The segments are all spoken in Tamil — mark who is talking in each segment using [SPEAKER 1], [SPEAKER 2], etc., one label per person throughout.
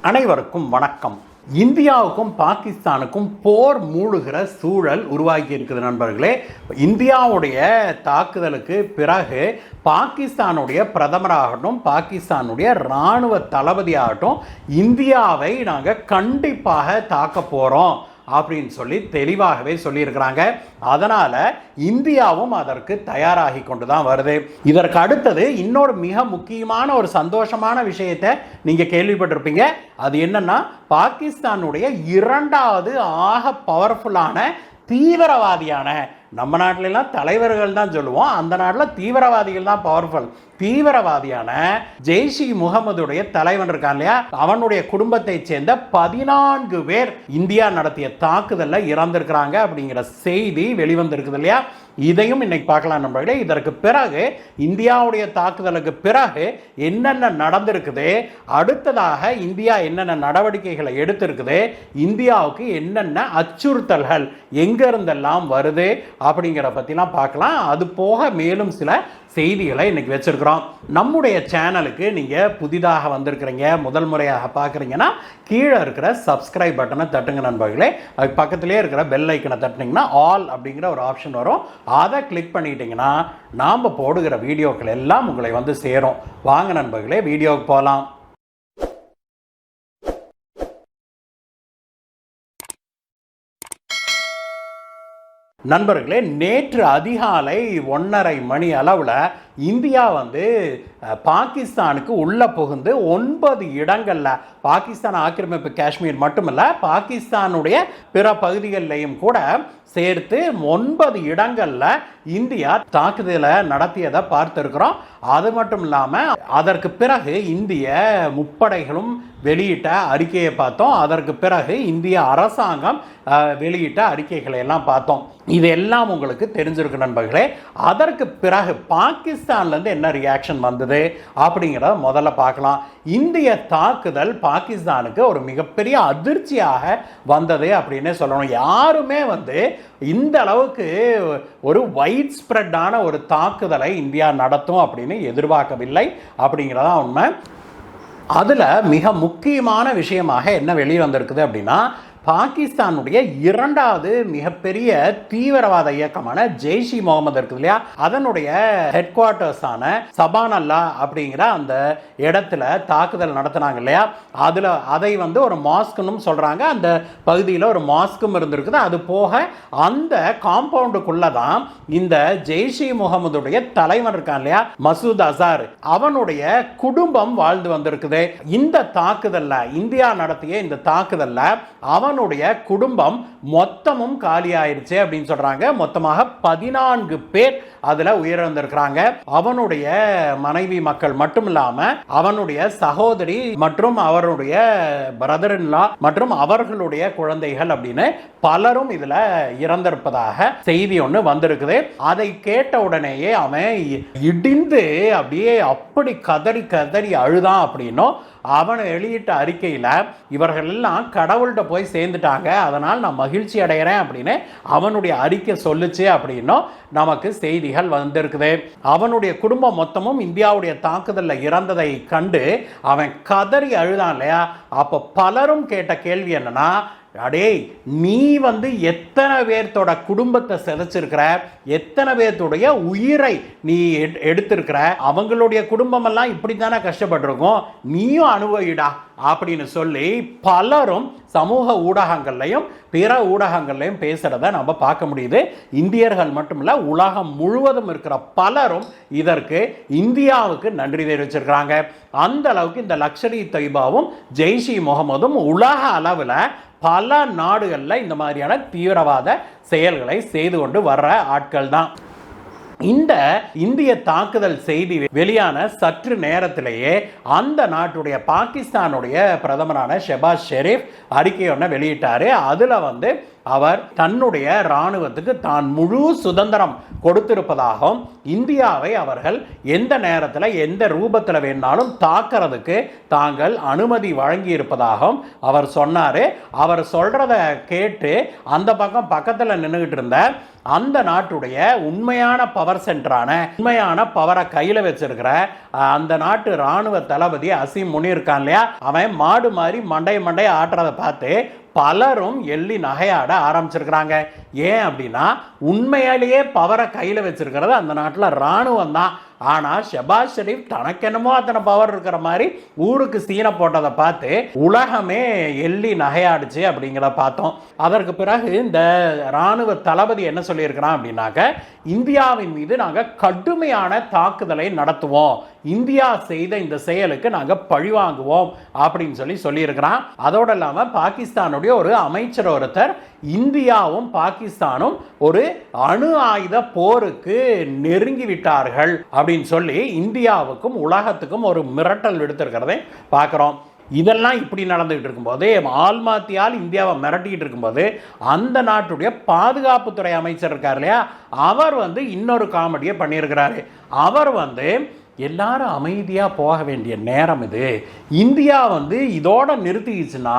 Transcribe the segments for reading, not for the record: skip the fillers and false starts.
[SPEAKER 1] அனைவருக்கும் வணக்கம். இந்தியாவுக்கும் பாகிஸ்தானுக்கும் போர் மூடுகிற சூழல் உருவாகி இருக்குது நண்பர்களே. இந்தியாவுடைய தாக்குதலுக்கு பிறகு பாகிஸ்தானுடைய பிரதமராகட்டும், பாகிஸ்தானுடைய இராணுவ தளபதியாகட்டும், இந்தியாவை நாங்கள் கண்டிப்பாக தாக்க போகிறோம் அப்படின்னு சொல்லி தெளிவாகவே சொல்லியிருக்கிறாங்க. அதனால் இந்தியாவும் அதற்கு தயாராகி கொண்டு தான் வருது. இதற்கு அடுத்தது இன்னொரு மிக முக்கியமான ஒரு சந்தோஷமான விஷயத்தை நீங்கள் கேள்விப்பட்டிருப்பீங்க. அது என்னன்னா, பாகிஸ்தானுடைய இரண்டாவது ஆக பவர்ஃபுல்லான தீவிரவாதியான, நம்ம நாட்டிலெல்லாம் தலைவர்கள் தான் சொல்லுவோம், அந்த நாட்டில் தீவிரவாதிகள் தான் பவர்ஃபுல். தீவிரவாதியான ஜெய்ஷ் இ முகமதுடைய தலைவன் இருக்கான் இல்லையா, அவனுடைய குடும்பத்தை சேர்ந்த 14 பேர் இந்தியா நடத்திய தாக்குதலில் இறந்திருக்கிறாங்க அப்படிங்கிற செய்தி வெளிவந்திருக்குது இல்லையா. இதையும் இன்னைக்கு பார்க்கலாம் நண்பர்களே. இதற்கு பிறகு இந்தியாவுடைய தாக்குதலுக்கு பிறகு என்னென்ன நடந்திருக்குது, அடுத்ததாக இந்தியா என்னென்ன நடவடிக்கைகளை எடுத்திருக்குது, இந்தியாவுக்கு என்னென்ன அச்சுறுத்தல்கள் எங்கிருந்தெல்லாம் வருது அப்படிங்கிற பற்றிலாம் பார்க்கலாம். அது போக மேலும் சில செய்திகளை இன்னைக்கு வச்சிருக்கிறோம். நம்முடைய சேனலுக்கு நீங்கள் புதிதாக வந்திருக்கிறீங்க, முதல் முறையாக பார்க்குறீங்கன்னா கீழே இருக்கிற சப்ஸ்கிரைப் பட்டனை தட்டுங்க நண்பர்களே. அது பக்கத்திலே இருக்கிற பெல் ஐக்கனை தட்டினீங்கன்னா ஆல் அப்படிங்கிற ஒரு ஆப்ஷன் வரும். அதை கிளிக் பண்ணிட்டீங்கன்னா நாம் போடுகிற வீடியோக்கள் எல்லாம் உங்களை வந்து சேரும். வாங்க நண்பர்களே, வீடியோவுக்கு போகலாம். நண்பர்களே, நேற்று அதிகாலை 1:30 மணி அளவில் இந்தியா வந்து பாகிஸ்தானுக்கு உள்ளே புகுந்து 9 இடங்களில், பாகிஸ்தான் ஆக்கிரமிப்பு காஷ்மீர் மட்டுமல்ல, பாகிஸ்தானுடைய பிற பகுதிகளிலையும் கூட சேர்த்து 9 இடங்களில் இந்தியா தாக்குதலை நடத்தியதை பார்த்துருக்கிறோம். அது மட்டும் இல்லாமல் அதற்கு பிறகு இந்திய முப்படைகளும் வெளியிட்ட அறிக்கையை பார்த்தோம். அதற்கு பிறகு இந்திய அரசாங்கம் வெளியிட்ட அறிக்கைகளை எல்லாம் பார்த்தோம். இதெல்லாம் உங்களுக்கு தெரிஞ்சிருக்கு நண்பர்களே. அதற்கு பிறகு பாகிஸ்தான்லேருந்து என்ன ரியாக்ஷன் வந்தது அப்படிங்கிறத முதல்ல பார்க்கலாம். இந்திய தாக்குதல் பாகிஸ்தானுக்கு ஒரு மிகப்பெரிய அதிர்ச்சியாக வந்தது அப்படின்னே சொல்லணும். யாருமே வந்து இந்த அளவுக்கு ஒரு வைட் ஸ்ப்ரெட்டான ஒரு தாக்குதலை இந்தியா நடத்தும் அப்படின்னு எதிர்பார்க்கவில்லை அப்படிங்கிறதான் உண்மை. அதில் மிக முக்கியமான விஷயமாக என்ன வெளியே வந்திருக்குது அப்படின்னா, பாகிஸ்தானுடைய இரண்டாவது மிகப்பெரிய தீவிரவாத இயக்கமான ஜெய்ஷ் இ முகமது இருக்குது இல்லையா, அதனுடைய ஹெட் குவார்ட்டர்ஸான சபானல்லா அப்படிங்கிற அந்த இடத்துல தாக்குதல் நடத்தினாங்க இல்லையா. அதை வந்து ஒரு மாஸ்க்குன்னு சொல்கிறாங்க. அந்த பகுதியில் ஒரு மாஸ்க்கும் இருந்திருக்குது. அது போக அந்த காம்பவுண்டுக்குள்ளே தான் இந்த ஜெய்ஷ் இ முகமதுடைய தலைவன் இருக்கான் இல்லையா, மசூத் அசார், அவனுடைய குடும்பம் வாழ்ந்து வந்திருக்குது. இந்த தாக்குதலில், இந்தியா நடத்திய இந்த தாக்குதலில் அவனுடைய குடும்பம் மொத்தமும் காலி ஆயிடுச்சு அப்படின்னு சொல்றாங்க. மொத்தமாக 14 பேர் அதுல உயிரிழந்திருக்கிறாங்க. அவனுடைய மனைவி மக்கள் மட்டும் இல்லாம அவனுடைய சகோதரி மற்றும் அவருடைய பிரதர் இன் லா மற்றும் அவர்களுடைய குழந்தைகள் அப்படின்னு பலரும் இதுல இறந்திருப்பதாக செய்தி ஒன்று வந்திருக்குது. அதை கேட்ட உடனேயே அவன் இடிந்து அப்படியே அப்படி கதறி கதறி அழுதான் அப்படின்னும், அவன் வெளியிட்ட அறிக்கையில் இவர்கள் எல்லாம் கடவுள்கிட்ட போய் சேர்ந்துட்டாங்க, அதனால் நான் மகிழ்ச்சி அடைகிறேன் அப்படின்னு அவனுடைய அறிக்கை சொல்லுச்சு அப்படின்னும் நமக்கு செய்திகள் வந்திருக்குது. அவனுடைய குடும்பம் மொத்தமும் இந்தியாவுடைய தாக்குதலில் இறந்ததை கண்டு அவன் கதறி அழுதான் இல்லையா. அப்போ பலரும் கேட்ட கேள்வி என்னன்னா, அடே நீ வந்து எத்தனை பேர்த்தோட குடும்பத்தை சிதைச்சிருக்கிற, எத்தனை பேர்த்துடைய உயிரை நீ எடுத்திருக்கிற, அவங்களுடைய குடும்பம் எல்லாம் இப்படி தானே கஷ்டப்பட்டிருக்கும், நீயும் அனுபவிடா அப்படின்னு சொல்லி பலரும் சமூக ஊடகங்கள்லையும் பிற ஊடகங்கள்லையும் பேசுகிறத நம்ம பார்க்க முடியுது. இந்தியர்கள் மட்டுமில்ல, உலகம் முழுவதும் இருக்கிற பலரும் இதற்கு இந்தியாவுக்கு நன்றி தெரிவிச்சிருக்கிறாங்க. அந்த அளவுக்கு இந்த லஷ்கர் இ தொய்பாவும் ஜெய்ஷ் இ முகமதும் உலக அளவில் பல நாடுகளில் இந்த மாதிரியான தீவிரவாத செயல்களை செய்து கொண்டு வர்ற ஆட்கள் தான். இந்த இந்திய தாக்குதல் செய்தி வெளியான சற்று நேரத்திலேயே அந்த நாட்டுடைய பாகிஸ்தானுடைய பிரதமரான ஷெபாஸ் ஷெரீப் அறிக்கை ஒன்று வெளியிட்டாரு. அதில் வந்து அவர் தன்னுடைய இராணுவத்துக்கு தான் முழு சுதந்திரம் கொடுத்திருப்பதாகவும் இந்தியாவை அவர்கள் எந்த நேரத்தில் எந்த ரூபத்தில் வேணாலும் தாக்கிறதுக்கு தாங்கள் அனுமதி வழங்கி இருப்பதாகவும் அவர் சொன்னார். அவர் சொல்றத கேட்டு அந்த பக்கத்தில் நின்றுகிட்டு இருந்த அந்த நாட்டுடைய உண்மையான பவர் சென்டரான உண்மையான பவரை கையில் வச்சிருக்கிற அந்த நாட்டு ராணுவ தளபதி அசீம் முனீர் இருக்கான் இல்லையா, அவன் மாடு மாதிரி மண்டை ஆட்டுறதை பார்த்து பலரும் எள்ளி நகையாட ஆரம்பிச்சிருக்கிறாங்க. ஏன் அப்படின்னா உண்மையாலேயே பவரை கையில் வச்சிருக்கிறது அந்த நாட்டில் ராணுவம் தான். ஆனால் ஷெபாஸ் ஷெரீப் தனக்கென்னமோ அத்தனை பவர் இருக்கிற மாதிரி ஊருக்கு சீனை போட்டதை பார்த்து உலகமே எள்ளி நகையாடுச்சு அப்படிங்கிறத பார்த்தோம். அதற்கு பிறகு இந்த இராணுவ தளபதி என்ன சொல்லியிருக்கிறான் அப்படின்னாக்க, இந்தியாவின் மீது நாங்கள் கடுமையான தாக்குதலை நடத்துவோம், இந்தியா செய்த இந்த செயலுக்கு நாங்கள் பழிவாங்குவோம் அப்படின்னு சொல்லியிருக்கிறான். அதோடு இல்லாமல் பாகிஸ்தானுடைய ஒரு அமைச்சர் ஒருத்தர் இந்தியாவும் பாகிஸ்தானும் ஒரு அணு ஆயுத போருக்கு நெருங்கி விட்டார்கள் அப்படின்னு சொல்லி இந்தியாவுக்கும் உலகத்துக்கும் ஒரு மிரட்டல் விடுத்திருக்கிறதை பார்க்குறோம். இதெல்லாம் இப்படி நடந்துகிட்டு இருக்கும்போது, ஆல்மாத்தியால் இந்தியாவை மிரட்டிக்கிட்டு இருக்கும்போது, அந்த நாட்டுடைய பாதுகாப்புத்துறை அமைச்சர் இருக்கார் இல்லையா, அவர் இன்னொரு காமெடியை பண்ணியிருக்கிறாரு. அவர் எல்லாரும் அமைதியாக போக வேண்டிய நேரம் இது, இந்தியா இதோட நிறுத்திச்சுன்னா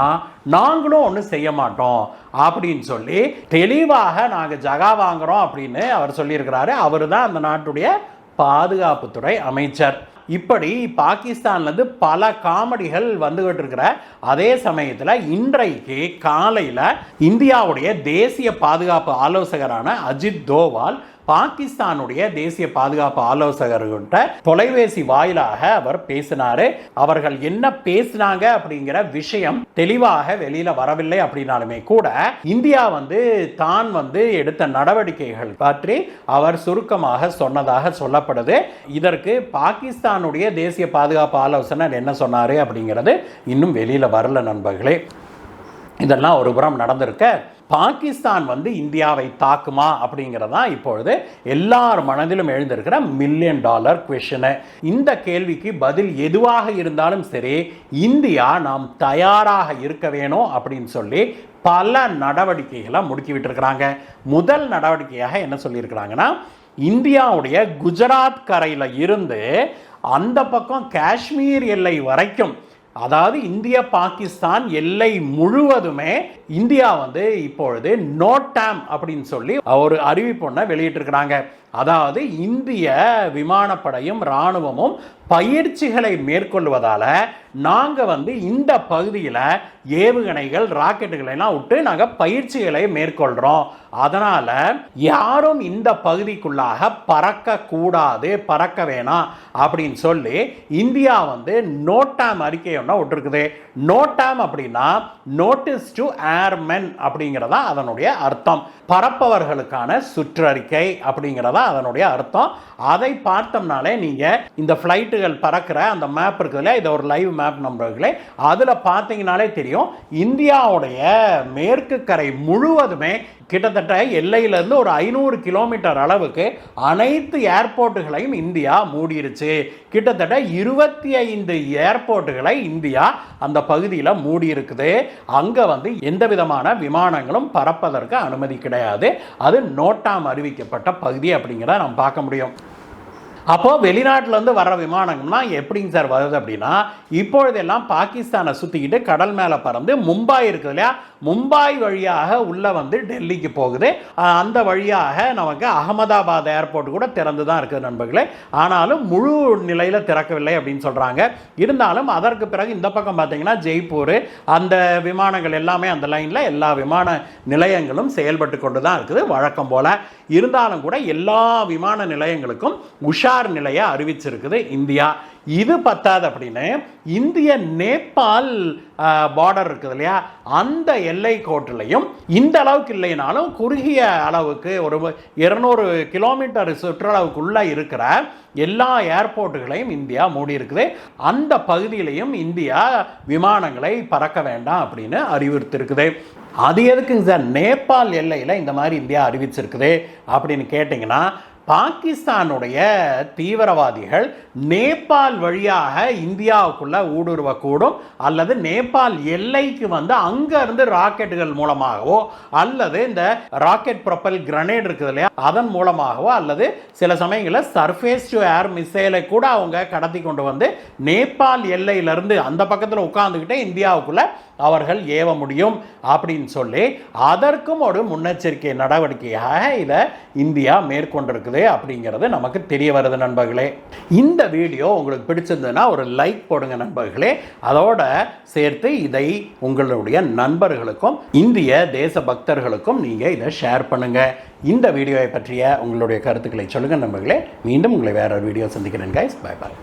[SPEAKER 1] நாங்களும் ஒன்றும் செய்ய மாட்டோம் அப்படின்னு சொல்லி தெளிவாக நாங்கள் ஜகா வாங்குறோம் அப்படின்னு அவர் சொல்லியிருக்கிறாரு. அவர் தான் அந்த நாட்டுடைய பாதுகாப்புத்துறை அமைச்சர். இப்படி பாகிஸ்தான்லேருந்து பல காமெடிகள் வந்துகிட்டு இருக்கிற அதே சமயத்தில் இன்றைக்கு காலையில் இந்தியாவுடைய தேசிய பாதுகாப்பு ஆலோசகரான அஜித் தோவால் பாகிஸ்தானுடைய தேசிய பாதுகாப்பு ஆலோசகர்கிட்ட தொலைபேசி வாயிலாக அவர் பேசினாரு. அவர்கள் என்ன பேசினாங்க அப்படிங்கிற விஷயம் தெளிவாக வெளியில வரவில்லை அப்படின்னாலுமே கூட இந்தியா தான் எடுத்த நடவடிக்கைகள் பற்றி அவர் சுருக்கமாக சொன்னதாக சொல்லப்படுது. இதற்கு பாகிஸ்தானுடைய தேசிய பாதுகாப்பு ஆலோசகர் என்ன சொன்னாரு அப்படிங்கிறது இன்னும் வெளியில வரல நண்பர்களே. இதெல்லாம் ஒரு புறம் நடந்திருக்க, பாகிஸ்தான் இந்தியாவை தாக்குமா அப்படிங்கிறதா இப்பொழுது எல்லார் மனதிலும் எழுந்திருக்கிற $1 மில்லியன் கொஸ்டின். இந்த கேள்விக்கு பதில் எதுவாக இருந்தாலும் சரி, இந்தியா நாம் தயாராக இருக்க வேணும் அப்படின்னு சொல்லி பல நடவடிக்கைகளை முடுக்கி விட்டுருக்கிறாங்க. முதல் நடவடிக்கையாக என்ன சொல்லியிருக்கிறாங்கன்னா, இந்தியாவுடைய குஜராத் கரையில் இருந்து அந்த பக்கம் காஷ்மீர் எல்லை வரைக்கும், அதாவது இந்தியா பாகிஸ்தான் எல்லை முழுவதுமே இந்தியா இப்பொழுது நோ டேம் அப்படின்னு சொல்லி ஒரு அறிவிப்பு வெளியிட்டிருக்கிறாங்க. அதாவது இந்திய விமானப்படையும் இராணுவமும் பயிற்சிகளை மேற்கொள்வதால நாங்கள் இந்த பகுதியில் ஏவுகணைகள் ராக்கெட்டுகளை எல்லாம் விட்டு நாங்கள் பயிற்சிகளை மேற்கொள்கிறோம். அதனால் யாரும் இந்த பகுதிக்குள்ளாக பறக்கக்கூடாது, பறக்க வேணாம் அப்படின்னு சொல்லி இந்தியா நோட்டாம் அறிக்கை ஒன்று விட்டுருக்குது. நோட்டாம் அப்படின்னா நோட்டீஸ் டு ஏர்மென் அப்படிங்கிறதா அதனுடைய அர்த்தம். பறப்பவர்களுக்கான சுற்றறிக்கை அப்படிங்கிறதா அதனுடைய அர்த்தம். அதை பார்த்தோம்னாலே நீங்கள் இந்த ஃப்ளைட்டுகள் பறக்கிற அந்த மேப் இருக்குதுல்ல, இதை ஒரு லைவ் மேப் நம்பர்களே, அதில் பார்த்தீங்கனாலே தெரியும் இந்தியாவுடைய மேற்கு கரை முழுவதுமே கிட்டத்தட்ட எல்லையிலிருந்து ஒரு 500 கிலோமீட்டர் அளவுக்கு அனைத்து ஏர்போர்ட்டுகளையும் இந்தியா மூடிருச்சு. கிட்டத்தட்ட 25 ஏர்போர்ட்டுகளை இந்தியா அந்த பகுதியில் மூடி இருக்குது. அங்கே எந்த விதமான விமானங்களும் பறப்பதற்கு அனுமதி கிடையாது. அது நோட்டாம் அறிவிக்கப்பட்ட பகுதி அப்படிங்கிறத நம்ம பார்க்க முடியும். அப்போது வெளிநாட்டிலேருந்து வர்ற விமானங்கள்லாம் எப்படிங்க சார் வருது அப்படின்னா, இப்பொழுதெல்லாம் பாகிஸ்தானை சுற்றிக்கிட்டு கடல் மேலே பறந்து மும்பாய் இருக்குது இல்லையா, மும்பாய் வழியாக உள்ளே டெல்லிக்கு போகுது. அந்த வழியாக நமக்கு அகமதாபாத் ஏர்போர்ட் கூட திறந்து தான் இருக்குது நண்பர்களே. ஆனாலும் முழு நிலையில் திறக்கவில்லை அப்படின்னு சொல்கிறாங்க. இருந்தாலும் அதற்கு பிறகு இந்த பக்கம் பார்த்தீங்கன்னா ஜெய்ப்பூர், அந்த விமானங்கள் எல்லாமே அந்த லைனில் எல்லா விமான நிலையங்களும் செயல்பட்டு கொண்டு தான் இருக்குது வழக்கம் போல். இருந்தாலும் கூட எல்லா விமான நிலையங்களுக்கும் உஷார் நிலையை அறிவிச்சிருக்குது இந்தியா. இது பத்தாது அப்படின்னு இந்திய நேபாள் பார்டர் இருக்குது இல்லையா, அந்த எல்லை கோட்டிலையும் இந்த அளவுக்கு இல்லைனாலும் குறுகிய அளவுக்கு ஒரு 200 கிலோமீட்டர் சுற்றளவுக்குள்ளே இருக்கிற எல்லா ஏர்போர்ட்டுகளையும் இந்தியா மூடி இருக்குது. அந்த பகுதியிலையும் இந்தியா விமானங்களை பறக்க வேண்டாம் அப்படின்னு அறிவுறுத்திருக்குது. அது எதுக்குங்க சார் நேபாள் எல்லையில் இந்த மாதிரி இந்தியா அறிவிச்சிருக்குது அப்படின்னு கேட்டிங்கன்னா, பாகிஸ்தானுடைய தீவிரவாதிகள் நேபாள் வழியாக இந்தியாவுக்குள்ள ஊடுருவக்கூடும், அல்லது நேபாள் எல்லைக்கு வந்து அங்கிருந்து ராக்கெட்டுகள் மூலமாகவோ அல்லது இந்த ராக்கெட் ப்ரொப்பல் கிரனேட் இருக்குது இல்லையா அதன் மூலமாகவோ அல்லது சில சமயங்களில் சர்ஃபேஸ் டு ஏர் மிசைலை கூட அவங்க கடத்தி கொண்டு வந்து நேபாள் எல்லையிலிருந்து அந்த பக்கத்தில் உட்கார்ந்துக்கிட்டே இந்தியாவுக்குள்ள அவர்கள் ஏவ முடியும் அப்படின்னு சொல்லி அதற்கும் ஒரு முன்னெச்சரிக்கை நடவடிக்கையாக இதை இந்தியா மேற்கொண்டிருக்குது அப்படிங்கிறது நமக்கு தெரிய வருது நண்பர்களே. இந்த வீடியோ உங்களுக்கு பிடிச்சிருந்ததுன்னா ஒரு லைக் போடுங்க நண்பர்களே. அதோட சேர்த்து இதை உங்களுடைய நண்பர்களுக்கும் இந்திய தேச பக்தர்களுக்கும் நீங்கள் இதை ஷேர் பண்ணுங்க. இந்த வீடியோவை பற்றிய உங்களுடைய கருத்துக்களை சொல்லுங்கள் நண்பர்களே. மீண்டும் உங்களை வேற ஒரு வீடியோ சந்திக்கிறேன் கைஸ். Bye bye.